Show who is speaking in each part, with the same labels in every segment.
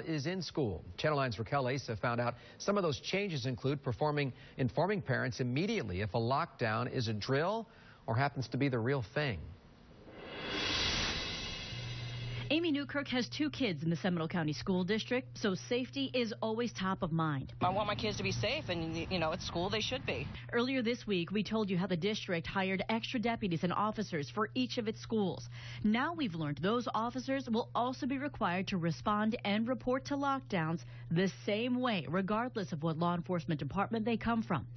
Speaker 1: Is in school. Channel 9's Raquel Asa found out some of those changes include informing parents immediately if a lockdown is a drill or happens to be the real thing.
Speaker 2: Amy Newkirk has 2 kids in the Seminole County School District, so safety is always top of mind.
Speaker 3: I want my kids to be safe, and, you know, at school they should be.
Speaker 2: Earlier this week, we told you how the district hired extra deputies and officers for each of its schools. Now we've learned those officers will also be required to respond and report to lockdowns the same way, regardless of what law enforcement department they come from.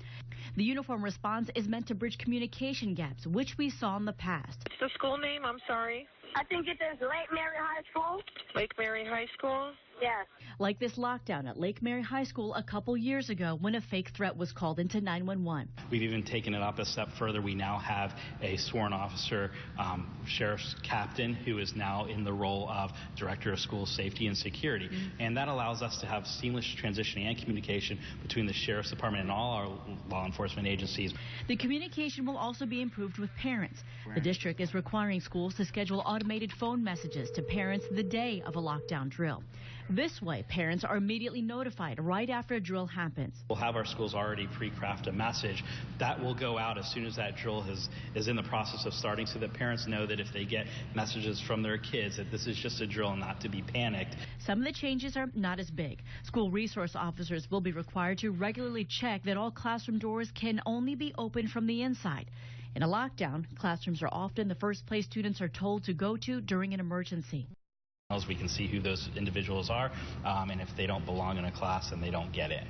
Speaker 2: The uniform response is meant to bridge communication gaps, which we saw in the past.
Speaker 4: What's the school name? I'm sorry.
Speaker 5: I think it is Lake Mary High School.
Speaker 4: Lake Mary High School?
Speaker 5: Yes.
Speaker 2: Like this lockdown at Lake Mary High School a couple years ago when a fake threat was called into 911.
Speaker 6: We've even taken it up a step further. We now have a sworn officer, sheriff's captain, who is now in the role of director of school safety and security. And that allows us to have seamless transitioning and communication between the sheriff's department and all our law enforcement agencies.
Speaker 2: The communication will also be improved with parents. The district is requiring schools to schedule automated phone messages to parents the day of a lockdown drill. This way, parents are immediately notified right after a drill happens.
Speaker 6: We'll have our schools already pre-craft a message that will go out as soon as that drill is in the process of starting, so that parents know that if they get messages from their kids that this is just a drill and not to be panicked.
Speaker 2: Some of the changes are not as big. School resource officers will be required to regularly check that all classroom doors can only be opened from the inside. In a lockdown, classrooms are often the first place students are told to go to during an emergency.
Speaker 6: We can see who those individuals are, and if they don't belong in a class, then they don't get in.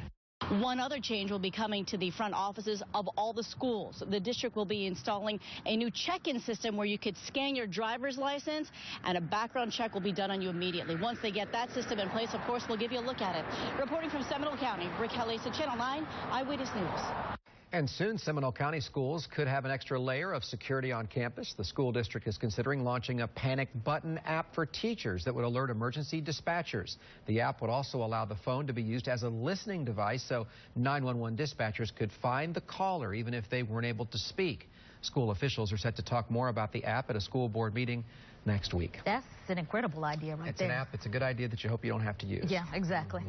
Speaker 2: One other change will be coming to the front offices of all the schools. The district will be installing a new check-in system where you could scan your driver's license and a background check will be done on you immediately. Once they get that system in place, of course, we'll give you a look at it. Reporting from Seminole County, Raquel Asa, Channel 9 Eyewitness News.
Speaker 1: And soon, Seminole County schools could have an extra layer of security on campus. The school district is considering launching a panic button app for teachers that would alert emergency dispatchers. The app would also allow the phone to be used as a listening device so 911 dispatchers could find the caller even if they weren't able to speak. School officials are set to talk more about the app at a school board meeting next week.
Speaker 7: That's an incredible idea right there.
Speaker 1: It's an app. It's a good idea that you hope you don't have to use.
Speaker 7: Yeah, exactly.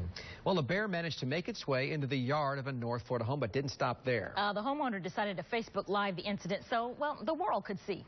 Speaker 1: Well, a bear managed to make its way into the yard of a North Florida home, but didn't stop there.
Speaker 7: The homeowner decided to Facebook Live the incident so, well, the world could see.